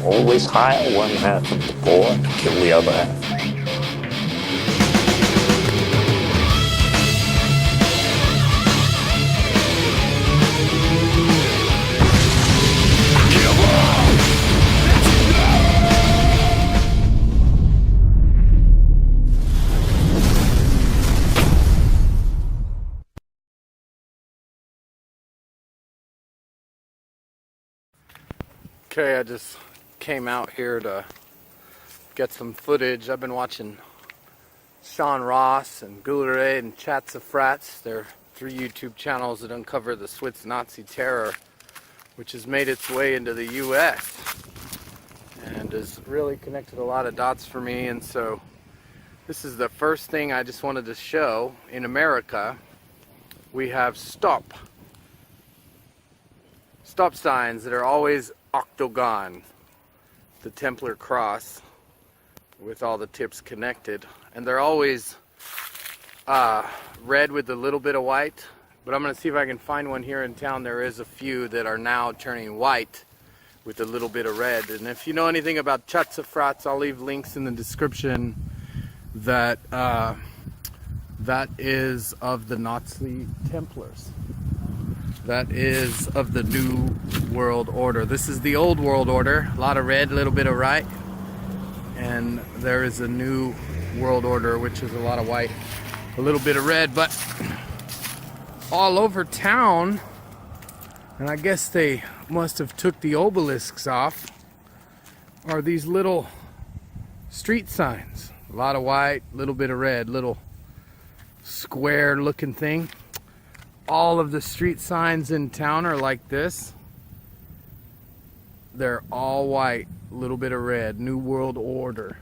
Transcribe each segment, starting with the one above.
always hire one half of the poor and kill the other half. Okay, I just came out here to get some footage. I've been watching Sean Hross and giureh and chatzefratz. They're 3 YouTube channels that uncover the Swiss Nazi terror, which has made its way into the US and has really connected a lot of dots for me. And so this is the first thing I just wanted to show. In America, we have stop signs that are always octagon, the Templar cross with all the tips connected, and they're always red with a little bit of white. But I'm gonna see if I can find one here in town. There is a few that are now turning white with a little bit of red. And if you know anything about chatzefratz, I'll leave links in the description. That is of the Nazi Templars. That is of the New World Order. This is the Old World Order. A lot of red, a little bit of white. And there is a New World Order, which is a lot of white, a little bit of red. But all over town, and I guess they must have took the obelisks off, are these little street signs. A lot of white, a little bit of red, little square looking thing. All of the street signs in town are like this. They're all white, a little bit of red, New World Order.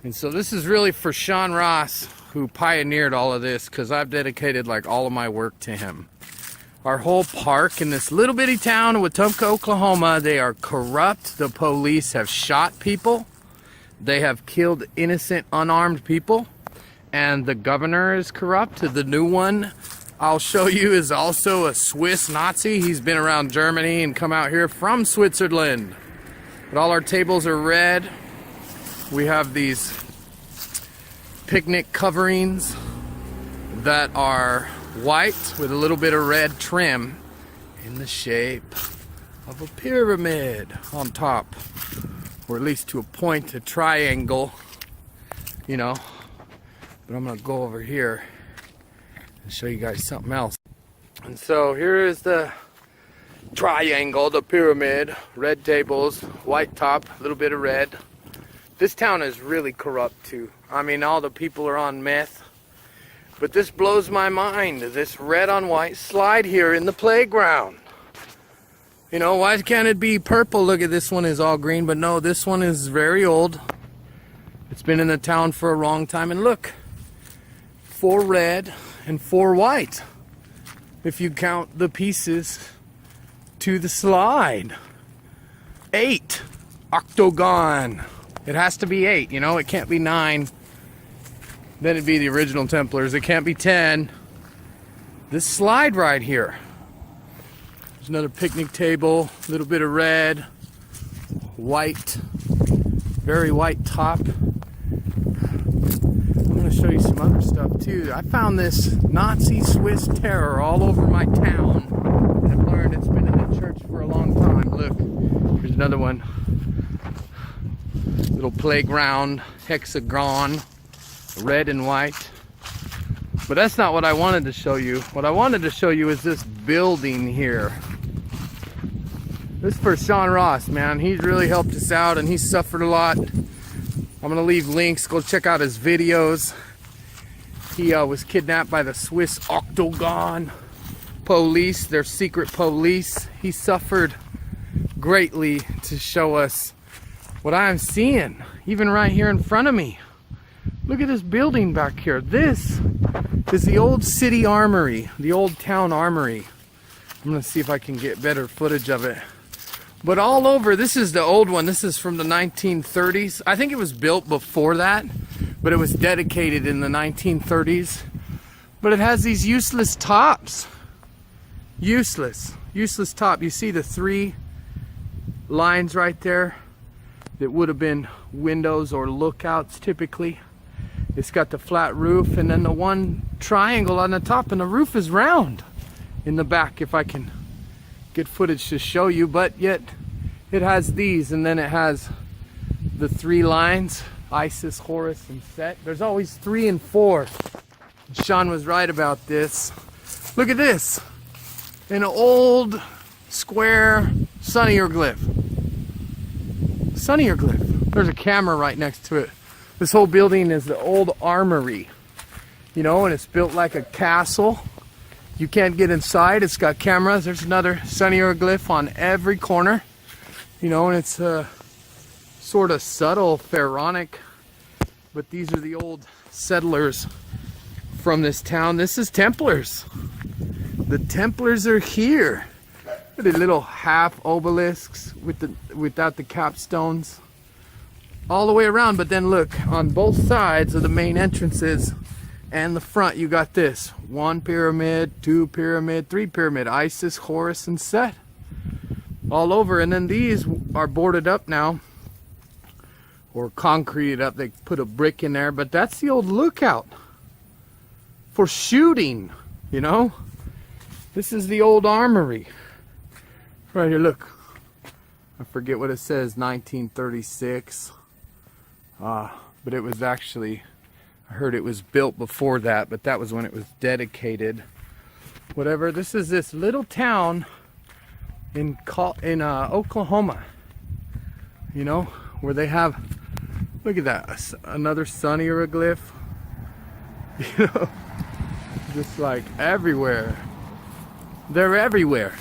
And so this is really for Sean Hross, who pioneered all of this, because I've dedicated like all of my work to him. Our whole park in this little bitty town of Wetumpka, Oklahoma, they are corrupt. The police have shot people. They have killed innocent, unarmed people. And the governor is corrupt. The new one I'll show you is also a Swiss Nazi. He's been around Germany and come out here from Switzerland. But all our tables are red. We have these picnic coverings that are white with a little bit of red trim in the shape of a pyramid on top, or at least to a point, a triangle, you know. But I'm gonna go over here and show you guys something else. And so here is the triangle, the pyramid, red tables, white top, a little bit of red. This town is really corrupt too. I mean, all the people are on meth. But this blows my mind, this red on white slide here in the playground. You know, why can't it be purple? Look at this one is all green, but no, this one is very old. It's been in the town for a long time, and look, 4 red and 4 white, if you count the pieces to the slide. 8 octagon. It has to be 8, you know, it can't be 9. Then it'd be the original Templars. It can't be 10. This slide right here. There's another picnic table, a little bit of red, white, very white top. I'm gonna show you some other stuff too. I found this Nazi Swiss terror all over my town. I've learned it's been in the church for a long time. Look, here's another one. Little playground, hexagon, red and white. But that's not what I wanted to show you. What I wanted to show you is this building here. This is for Sean Hross, man. He's really helped us out and he's suffered a lot. I'm gonna leave links, go check out his videos. He was kidnapped by the Swiss Octagon police, their secret police. He suffered greatly to show us what I'm seeing, even right here in front of me. Look at this building back here. This is the old city armory, the old town armory. I'm gonna see if I can get better footage of it. But all over, this is the old one. This is from the 1930s. I think it was built before that, but it was dedicated in the 1930s. But it has these useless tops. Useless top. You see the 3 lines right there? that would have been windows or lookouts typically. It's got the flat roof and then the one triangle on the top, and the roof is round in the back, if I can get footage to show you. But yet it has these, and then it has the 3 lines: Isis, Horus, and Set. There's always 3 and 4. Sean was right about this. Look at this, an old square sun hieroglyph. Sun hieroglyph. There's a camera right next to it. This whole building is the old armory, you know, and it's built like a castle. You can't get inside. It's got cameras. There's another sun hieroglyph on every corner, you know, and it's sort of subtle, pharaonic. But these are the old settlers from this town. This is Templars. The Templars are here. Look at the little half obelisks without the capstones all the way around. But then look, on both sides of the main entrances and the front, you got this: 1 pyramid, 2 pyramid, 3 pyramid, Isis, Horus, and Set all over. And then these are boarded up now, or concreted up. They put a brick in there, but that's the old lookout for shooting, you know. This is the old armory right here. Look, I forget what it says, 1936, but it was actually, I heard it was built before that, but that was when it was dedicated, whatever. This is this little town in Oklahoma, you know, where they have, look at that, another sun hieroglyph, you know, just like everywhere. They're everywhere.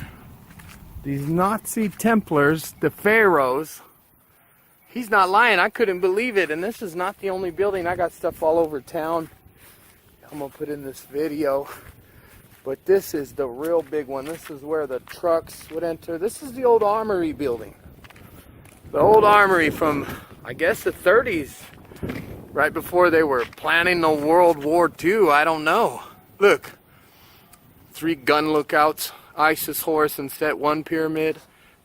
These Nazi Templars, the Pharaohs. He's not lying. I couldn't believe it. And this is not the only building. I got stuff all over town I'm gonna put in this video. But this is the real big one. This is where the trucks would enter. This is the old armory building. The old armory from, I guess, the 30s. Right before they were planning the World War II. I don't know. Look. 3 gun lookouts: Isis, Horus, and Set. 1 pyramid,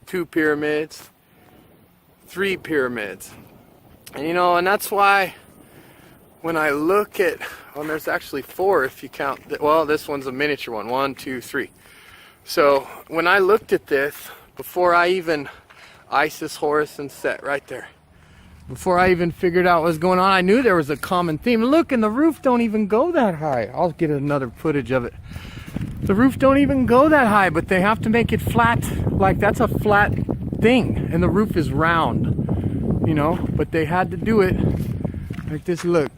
2 pyramids, 3 pyramids. And you know, and that's why when I look at, well, there's actually 4 if you count, well, this one's a miniature one. 1, 2, 3. So when I looked at this, before I even, Isis, Horus, and Set right there, before I even figured out what was going on, I knew there was a common theme. Look, and the roof don't even go that high. I'll get another footage of it. The roof don't even go that high, but they have to make it flat. Like, that's a flat thing, and the roof is round, you know, but they had to do it like this. Look,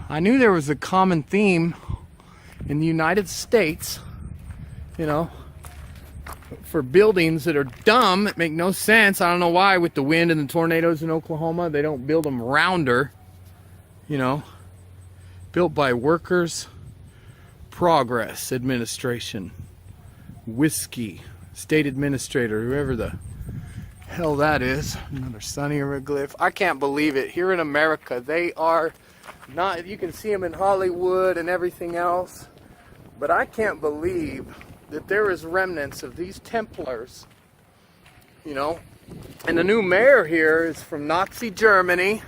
I knew there was a common theme in the United States, you know, for buildings that are dumb, that make no sense. I don't know why, with the wind and the tornadoes in Oklahoma, they don't build them rounder, you know, built by workers. Progress Administration, Whiskey, State Administrator, whoever the hell that is. Another sun hieroglyph. I can't believe it. Here in America, they are not, you can see them in Hollywood and everything else, but I can't believe that there is remnants of these Templars, you know. And the new mayor here is from Nazi Germany,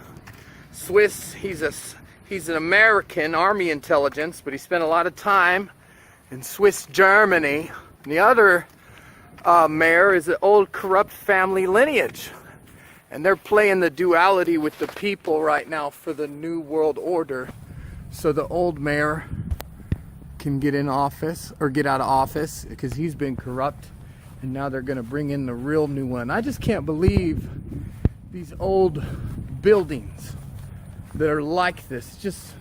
Swiss. He's an American Army intelligence, but he spent a lot of time in Swiss Germany. And the other mayor is an old corrupt family lineage. And they're playing the duality with the people right now for the New World Order. So the old mayor can get in office, or get out of office, because he's been corrupt. And now they're going to bring in the real new one. I just can't believe these old buildings that are like this. Just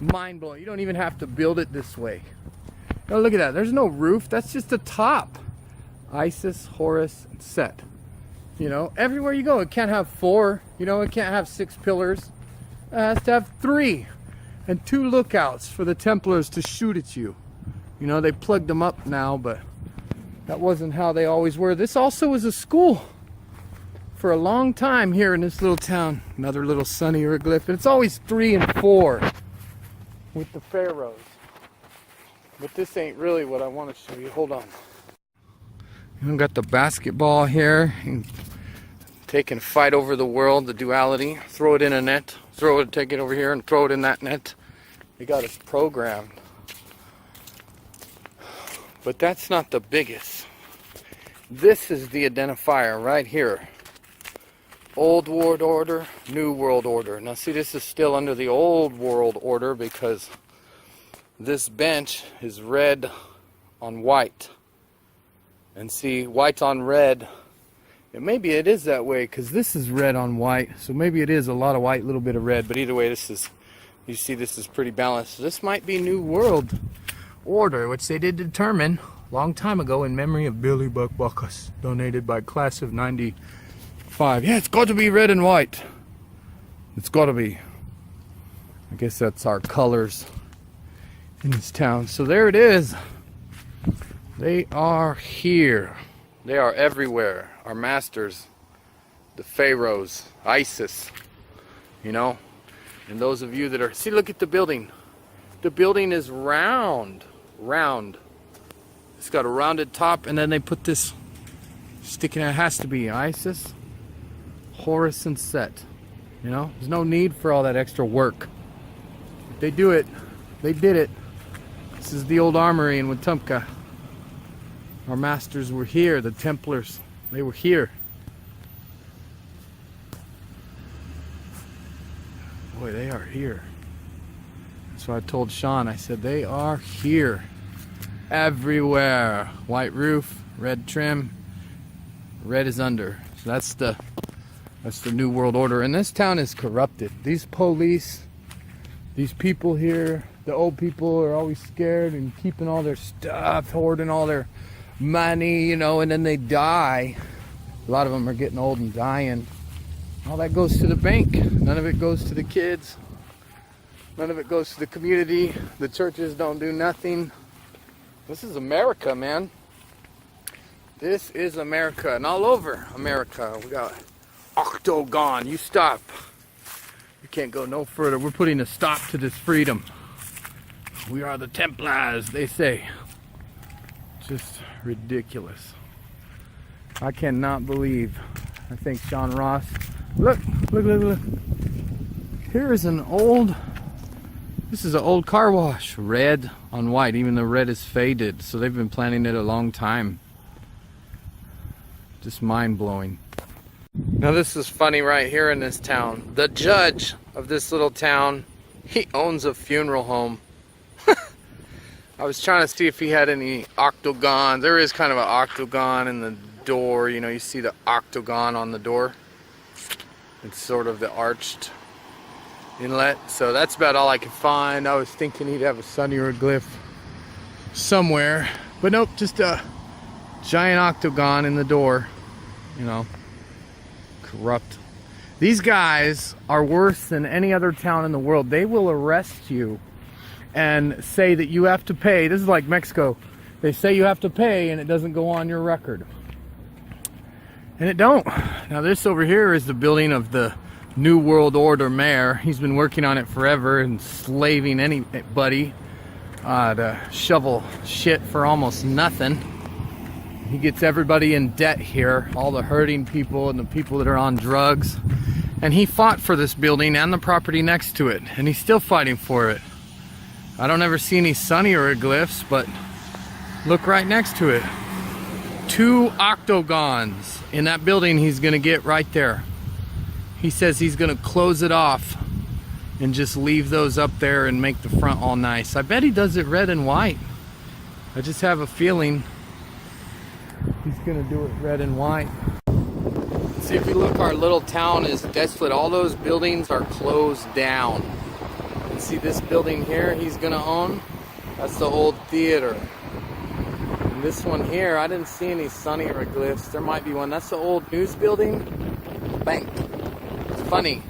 mind-blowing. You don't even have to build it this way. Oh, look at that. There's no roof. That's just the top. Isis, Horus, and Set. You know, everywhere you go, it can't have 4. You know, it can't have 6 pillars. It has to have 3. And 2 lookouts for the Templars to shoot at you. You know, they plugged them up now, but that wasn't how they always were. This also was a school for a long time here in this little town. Another little sun hieroglyph. It's always 3 and 4 with the Pharaohs. But this ain't really what I want to show you. Hold on. I've got the basketball here. And Take and fight over the world, the duality, throw it in a net, take it over here and throw it in that net. They got us programmed. But that's not the biggest. This is the identifier right here. Old world order, new world order. Now see, this is still under the old world order because this bench is red on white. And see, white on red. And maybe it is that way because this is red on white. So maybe it is a lot of white, a little bit of red. But either way, this is, you see, this is pretty balanced. So this might be new world order, which they did determine a long time ago in memory of Billy Buck Buckus, donated by class of 95. Yeah, it's got to be red and white. It's got to be. I guess that's our colors in this town. So there it is. They are here. They are everywhere. Our masters, the Pharaohs, ISIS, you know. And those of you that are, see, look at the building. The building is round. It's got a rounded top, and then they put this sticking out. It has to be Isis, Horus, and Set. You know, there's no need for all that extra work. They do it. They did it. This is the old armory in Wetumpka. Our masters were here, the Templars. They were here. Boy, they are here. So I told Sean, I said, they are here. Everywhere. White roof, red trim, red is under. So that's the new world order. And this town is corrupted. These police, these people here, the old people are always scared and keeping all their stuff, hoarding all their money, you know, and then they die. A lot of them are getting old and dying. All that goes to the bank. None of it goes to the kids. None of it goes to the community. The churches don't do nothing. This is America, man. This is America. And all over America, we got Octagon. You stop. You can't go no further. We're putting a stop to this freedom. We are the Templars, they say. Just ridiculous. I cannot believe. I think Sean Hross. Look. Here is an old, this is an old car wash. Red on white, even though red is faded. So they've been planning it a long time. Just mind-blowing. Now this is funny right here in this town. The judge of this little town, he owns a funeral home. I was trying to see if he had any octagons. There is kind of an octagon in the door. You know, you see the octagon on the door. It's sort of the arched inlet. So that's about all I could find. I was thinking he'd have a sunny or a glyph somewhere. But nope, just a giant octagon in the door. You know, corrupt. These guys are worse than any other town in the world. They will arrest you and say that you have to pay. This is like Mexico. They say you have to pay and it doesn't go on your record. And it don't. Now this over here is the building of the New World Order mayor. He's been working on it forever and slaving anybody to shovel shit for almost nothing. He gets everybody in debt here, all the hurting people and the people that are on drugs. And he fought for this building and the property next to it. And he's still fighting for it. I don't ever see any sunny hieroglyphs, but look right next to it. 2 octagons in that building he's gonna get right there. He says he's gonna close it off and just leave those up there and make the front all nice. I bet he does it red and white. I just have a feeling he's gonna do it red and white. See, if you look, our little town is desolate. All those buildings are closed down. And see this building here he's gonna own? That's the old theater. And this one here, I didn't see any sunny hieroglyphs. There might be one. That's the old news building. Bank. It's funny.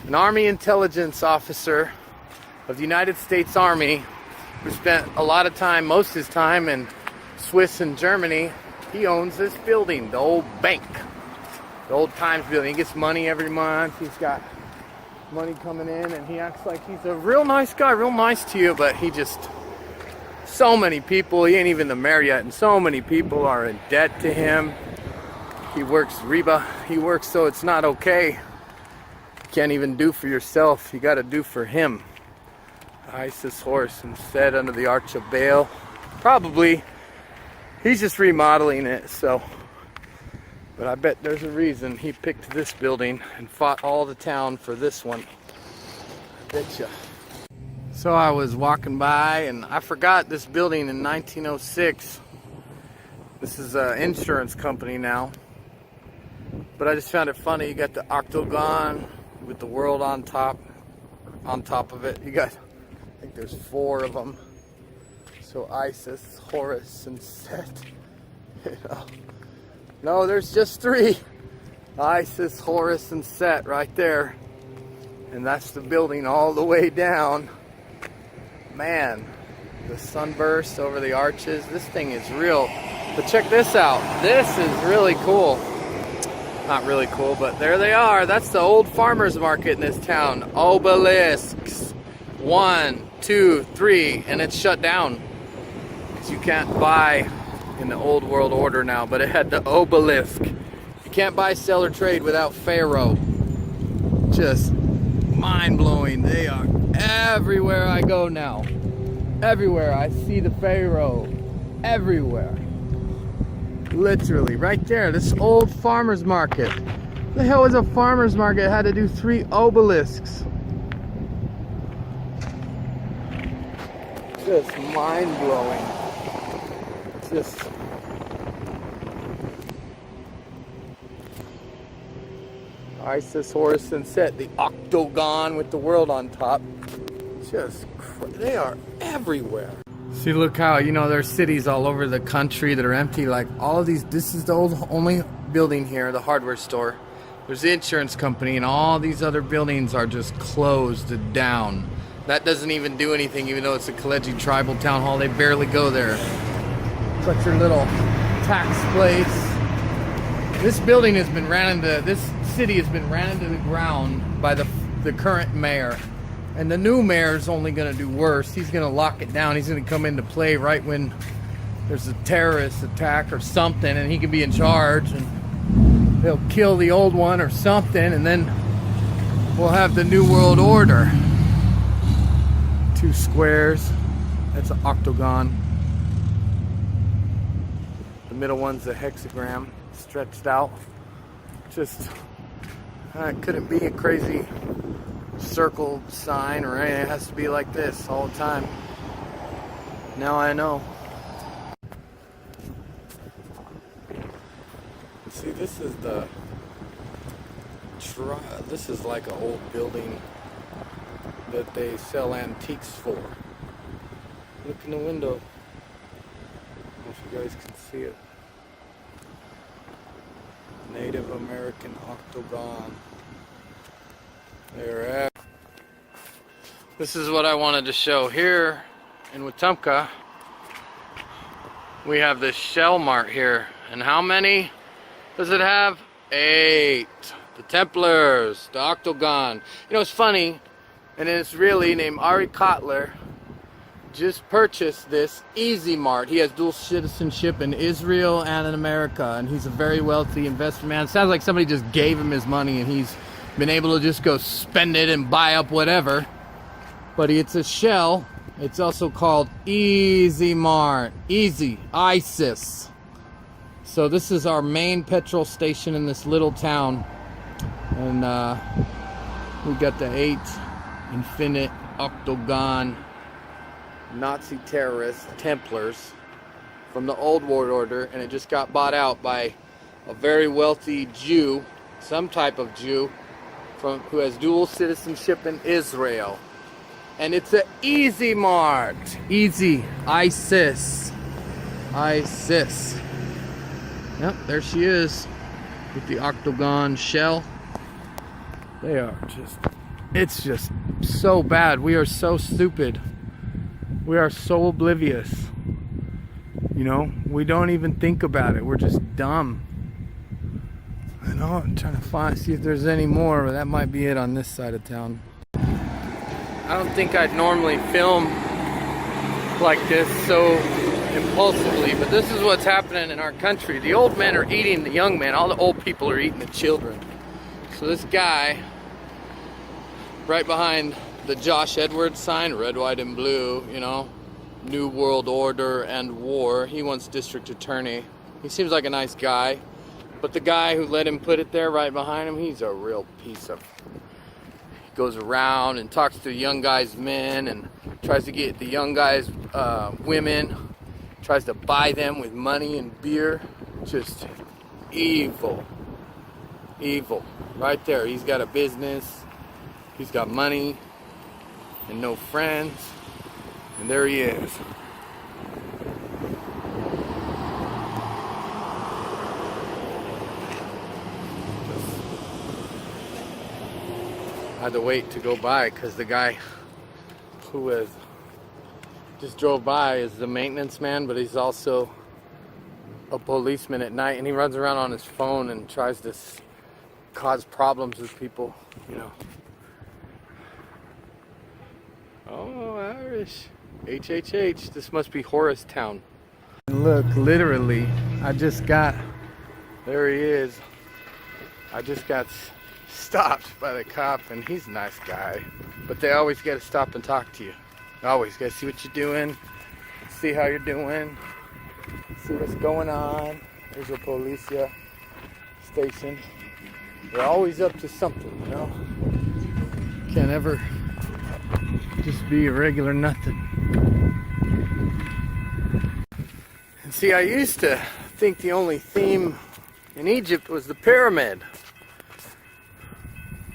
An Army intelligence officer of the United States Army who spent a lot of time, most of his time in Swiss and Germany, he owns this building, the old bank. The old Times building. He gets money every month. He's got money coming in and he acts like he's a real nice guy, real nice to you, but he just, so many people, he ain't even the mayor yet, and so many people are in debt to him. He works Reba. He works so it's not okay. You can't even do for yourself. You got to do for him. Isis horse and set under the arch of Baal. Probably. He's just remodeling it, so. But I bet there's a reason he picked this building and fought all the town for this one. I betcha. So I was walking by and I forgot this building in 1906. This is an insurance company now. But I just found it funny. You got the octagon with the world on top of it. You got, I think there's 4 of them. So Isis, Horus, and Set. You know. No, there's just 3. Isis, Horus, and Set right there. And that's the building all the way down. Man, the sunburst over the arches. This thing is real. But check this out. This is really cool. Not really cool, but there they are. That's the old farmer's market in this town. Obelisks. 1, 2, 3, and it's shut down. Because you can't buy in the old world order now, but it had the obelisk. You can't buy, sell, or trade without Pharaoh. Just mind-blowing. They are everywhere I go now. Everywhere I see the Pharaoh. Everywhere. Literally, right there. This old farmer's market. The hell is a farmer's market? It had to do 3 obelisks. Just mind-blowing. Just Isis, Horus, and Set, the octagon with the world on top. Just they are everywhere. See, look how, you know, there's cities all over the country that are empty. Like all of these, this is the only building here, the hardware store. There's the insurance company, and all these other buildings are just closed down. That doesn't even do anything, even though it's a Kaleji tribal town hall. They barely go there. Such a little tax place. This building has been ran into, this city has been ran into the ground by the current mayor. And the new mayor's only going to do worse. He's going to lock it down. He's going to come into play right when there's a terrorist attack or something, and he can be in charge, and they'll kill the old one or something, and then we'll have the new world order. 2 squares. That's an octagon. The middle one's a hexagram stretched out. Just it couldn't be a crazy circle sign or anything. It has to be like this all the time. Now I know. See, this is this is like an old building that they sell antiques for. Look in the window. I don't know if you guys can see it. Native American octagon. They're at. This is what I wanted to show here in Wetumpka. We have this shell mart here, and how many does it have? 8. The Templars, the octagon. You know, it's funny, and it's really named Ari Kotler. Just purchased this Easy Mart. He has dual citizenship in Israel and in America, and he's a very wealthy investor man. It sounds like somebody just gave him his money, and he's been able to just go spend it and buy up whatever. But it's a shell. It's also called Easy Mart. Easy. ISIS. So this is our main petrol station in this little town. And we got the 8 infinite octagon Nazi terrorists, Templars, from the old world order, and it just got bought out by a very wealthy Jew, some type of Jew, who has dual citizenship in Israel. And it's an Easy Mart. Easy. ISIS. ISIS. Yep, there she is with the octagon shell. They are just, it's just so bad. We are so stupid. We are so oblivious. You know, we don't even think about it. We're just dumb. I know, I'm trying to see if there's any more, but that might be it on this side of town. I don't think I'd normally film like this so impulsively, but this is what's happening in our country. The old men are eating the young men. All the old people are eating the children. So this guy, right behind the Josh Edwards sign, red, white, and blue, you know, New World Order and War, he wants district attorney. He seems like a nice guy, but the guy who let him put it there right behind him, he's a real piece of... He goes around and talks to the young guys' men and tries to get the young guys' women, tries to buy them with money and beer. Just evil. Evil. Right there, he's got a business, he's got money, and no friends, and there he is. I had to wait to go by because the guy who was just drove by is the maintenance man, but he's also a policeman at night, and he runs around on his phone and tries to cause problems with people, you know. Oh, Irish. HHH. This must be Horace Town. Look, literally, there he is. I just got stopped by the cop, and he's a nice guy. But they always got to stop and talk to you. Always got to see what you're doing, see how you're doing, see what's going on. There's a policia station. They're always up to something, you know. Can't ever just be a regular nothing. And see, I used to think the only theme in Egypt was the pyramid.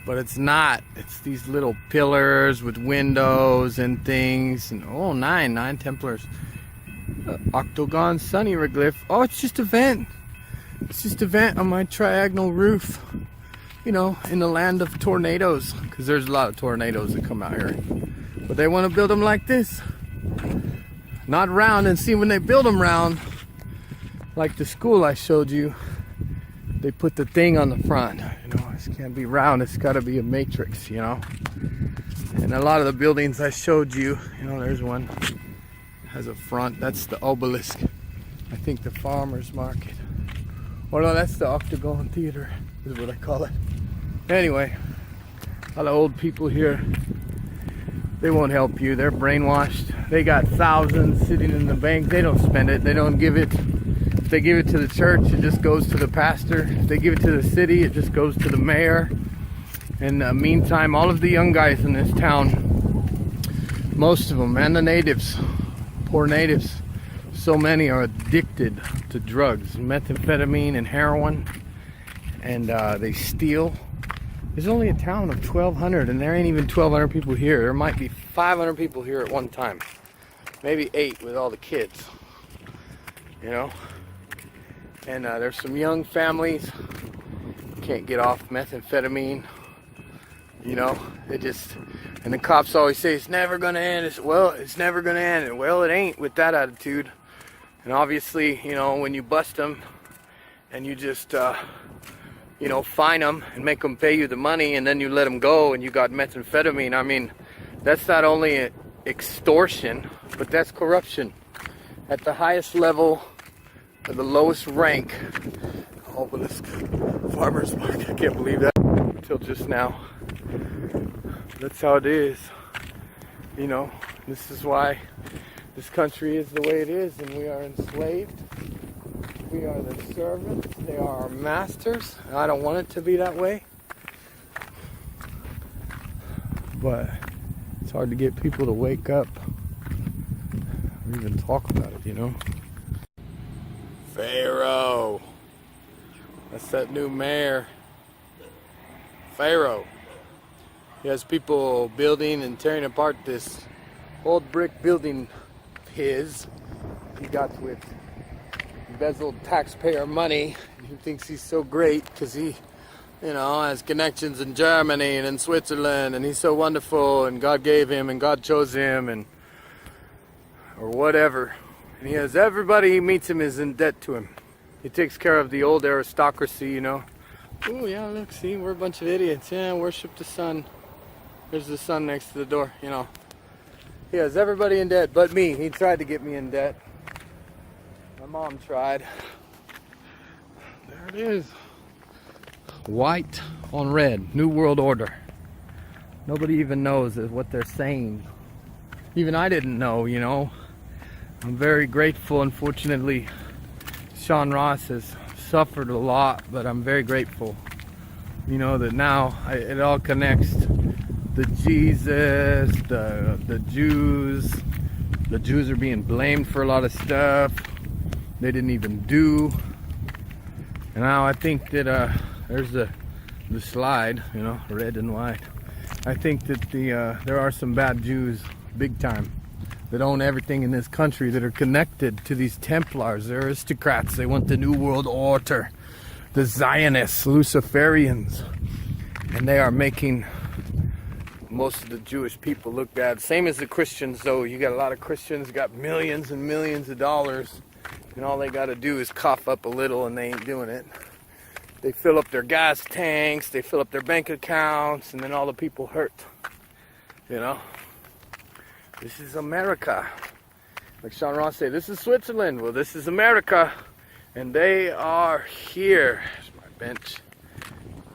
But it's not. It's these little pillars with windows and things. And oh, nine Templars. Octagon sun hieroglyph. Oh, it's just a vent. It's just a vent on my triagonal roof. You know, in the land of tornadoes. Because there's a lot of tornadoes that come out here. But they want to build them like this. Not round. And see, when they build them round, like the school I showed you, they put the thing on the front. You know, it can't be round. It's got to be a matrix, you know. And a lot of the buildings I showed you, you know, there's one has a front. That's the obelisk. I think the farmer's market. Oh no, that's the Octagon Theater, is what I call it. Anyway, a lot of old people here. They won't help you. They're brainwashed. They got thousands sitting in the bank. They don't spend it. They don't give it. If they give it to the church, it just goes to the pastor. If they give it to the city, it just goes to the mayor. In the meantime, all of the young guys in this town, most of them, and the natives, poor natives, so many are addicted to drugs, methamphetamine and heroin, and they steal. There's only a town of 1,200, and there ain't even 1,200 people here. There might be 500 people here at one time. Maybe 8 with all the kids, you know? And there's some young families can't get off methamphetamine, you know? They just, and the cops always say, it's never gonna end. It's never gonna end. Well, it ain't with that attitude. And obviously, you know, when you bust them and you just, you know, fine them and make them pay you the money, and then you let them go and you got methamphetamine, I mean, that's not only extortion, but that's corruption at the highest level, at the lowest rank. Obelisk farmer's market. I can't believe that until just now. That's how it is, you know. This is why this country is the way it is, and we are enslaved. We are the servants. They are our masters. And I don't want it to be that way. But it's hard to get people to wake up or even talk about it, you know. Pharaoh. That's that new mayor. Pharaoh. He has people building and tearing apart this old brick building he got with embezzled taxpayer money. He thinks he's so great because he, you know, has connections in Germany and in Switzerland, and he's so wonderful, and God gave him and God chose him, and or whatever. And he has everybody he meets him is in debt to him. He takes care of the old aristocracy, you know. Oh yeah, look, see, we're a bunch of idiots. Yeah, worship the sun. There's the sun next to the door, you know. He has everybody in debt but me. He tried to get me in debt. mom tried. There it is. White on red. New World Order. Nobody even knows what they're saying. Even I didn't know, you know. I'm very grateful. Unfortunately, Sean Hross has suffered a lot, but I'm very grateful. You know, that now it all connects. The Jesus, the Jews. The Jews are being blamed for a lot of stuff they didn't even do. And now I think that there's the slide, you know, red and white. I think that there are some bad Jews, big time, that own everything in this country, that are connected to these Templars. They're aristocrats. They want the New World Order. The Zionists, Luciferians. And they are making most of the Jewish people look bad. Same as the Christians, though. You got a lot of Christians got millions and millions of dollars, and all they got to do is cough up a little, and they ain't doing it. They fill up their gas tanks, they fill up their bank accounts, and then all the people hurt. You know? This is America. Like Sean Hross said, this is Switzerland. Well, this is America. And they are here. Here's my bench.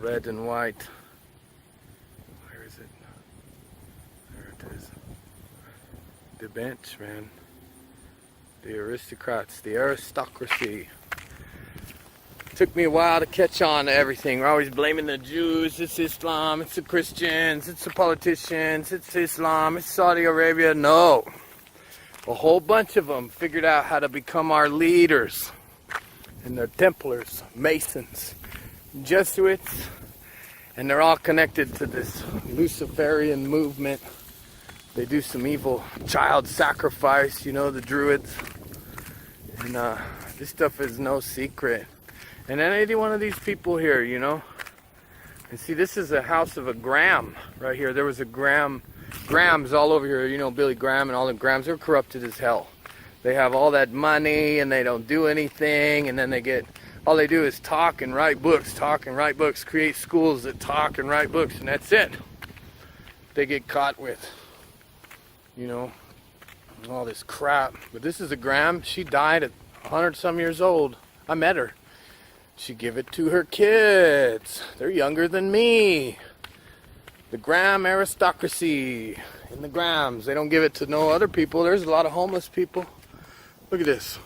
Red and white. Where is it? There it is. The bench, man. The aristocrats. The aristocracy. Took me a while to catch on to everything. We're always blaming the Jews. It's Islam. It's the Christians. It's the politicians. It's Islam. It's Saudi Arabia. No. A whole bunch of them figured out how to become our leaders. And they're Templars, Masons, Jesuits. And they're all connected to this Luciferian movement. They do some evil child sacrifice, you know, the Druids. And this stuff is no secret. And any one of these people here, you know. And see, this is a house of a Graham right here. There was a Grahams all over here, you know, Billy Graham and all the Grahams. They're corrupted as hell. They have all that money and they don't do anything, and then they get, all they do is talk and write books, create schools that talk and write books, and that's it. They get caught with, you know, all this crap. But this is a Graham. She died at 100-some years old. I met her. She give it to her kids. They're younger than me. The Graham aristocracy in the Grahams. They don't give it to no other people. There's a lot of homeless people. Look at this.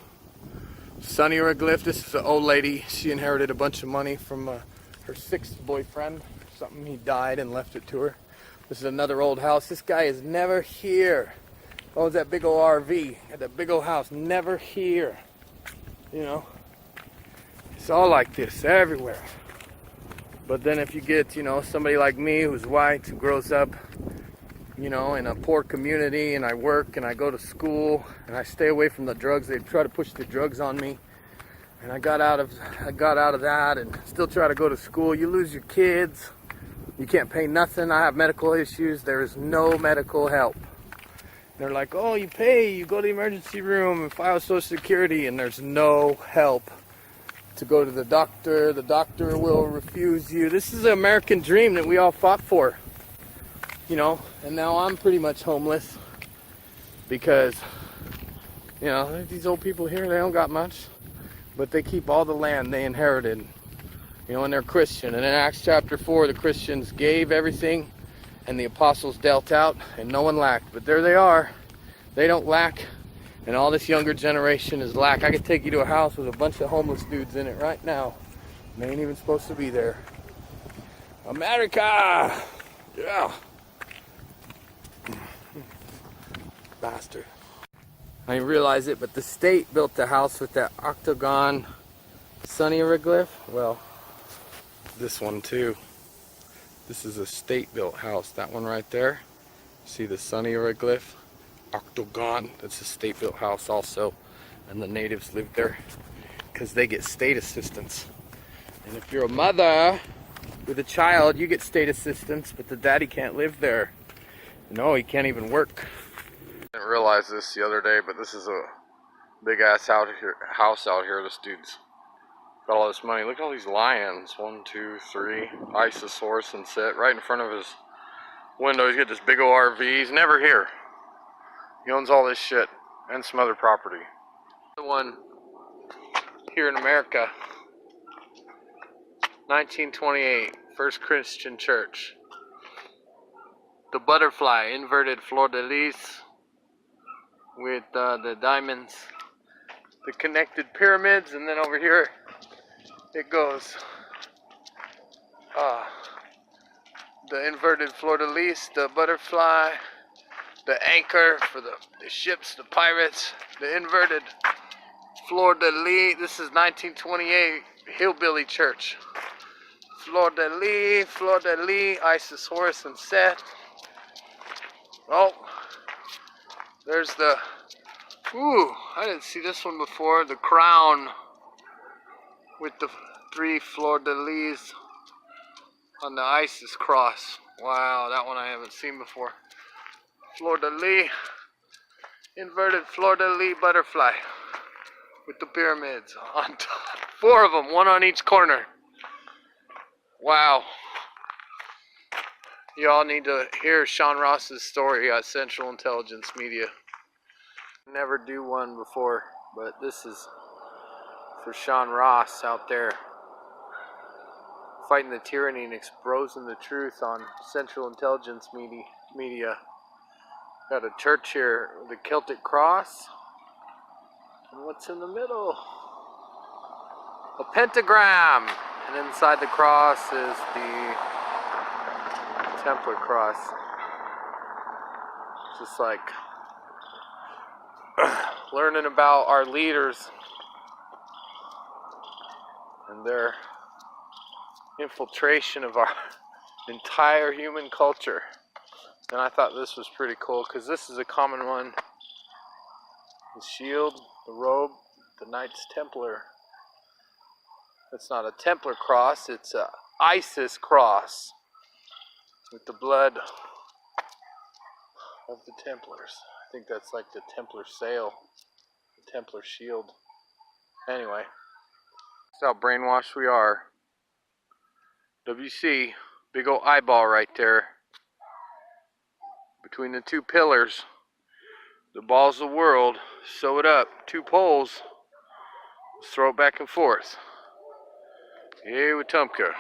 Sonny Hieroglyph. This is an old lady. She inherited a bunch of money from her sixth boyfriend. Something, he died and left it to her. This is another old house. This guy is never here. Owns that big old RV. Got that big old house. Never here. You know. It's all like this everywhere. But then if you get, you know, somebody like me who's white, who grows up, you know, in a poor community, and I work and I go to school and I stay away from the drugs. They try to push the drugs on me. And I got out of that and still try to go to school. You lose your kids. You can't pay nothing. I have medical issues. There is no medical help. They're like, oh, you pay, you go to the emergency room and file Social Security, and there's no help. To go to the doctor will refuse you. This is the American dream that we all fought for, you know. And now I'm pretty much homeless because, you know, these old people here, they don't got much, but they keep all the land they inherited, you know, and they're Christian. And in Acts chapter 4, the Christians gave everything and the apostles dealt out and no one lacked. But there they are. They don't lack. And all this younger generation is lack. I could take you to a house with a bunch of homeless dudes in it right now. They ain't even supposed to be there. America! Yeah! Bastard. I didn't realize it, but the state built the house with that octagon Sonny hieroglyph. Well, this one too. This is a state-built house. That one right there. See the Sonny hieroglyph? Octagon. That's a state-built house also, and the natives live there because they get state assistance. And if you're a mother with a child, you get state assistance, but the daddy can't live there. No, he can't even work. I didn't realize this the other day, but this is a big ass house out here. This dude's got all this money. Look at all these lions. 1, 2, 3. ISIS horse and sit right in front of his window. He's got this big old RV. He's never here. He owns all this shit and some other property. The one here in America. 1928, first Christian church. The butterfly, inverted fleur-de-lis with the diamonds, the connected pyramids, and then over here it goes the inverted fleur-de-lis, the butterfly, the anchor for the ships, the pirates, the inverted fleur-de-lis. This is 1928 hillbilly church. Fleur-de-lis, fleur-de-lis, Isis, Horus, and Seth. Oh, there's the, ooh, I didn't see this one before. The crown with the 3 fleur-de-lis on the Isis cross. Wow, that one I haven't seen before. Fleur-de-lis, inverted fleur-de-lis butterfly with the pyramids on top. 4 of them, 1 on each corner. Wow. Y'all need to hear Sean Hross's story at Central Intelligence Media. Never do one before, but this is for Sean Hross out there fighting the tyranny and exposing the truth on Central Intelligence Media. Got a church here with a Celtic cross. And what's in the middle? A pentagram. And inside the cross is the Templar cross. Just like learning about our leaders and their infiltration of our entire human culture. And I thought this was pretty cool because this is a common one. The shield, the robe, the Knights Templar. It's not a Templar cross, it's a Isis cross with the blood of the Templars. I think that's like the Templar sail, the Templar shield. Anyway, that's how brainwashed we are. WC, big old eyeball right there. Between the 2 pillars, the balls of the world, sew it up, 2 poles, throw it back and forth. Here with Tumka.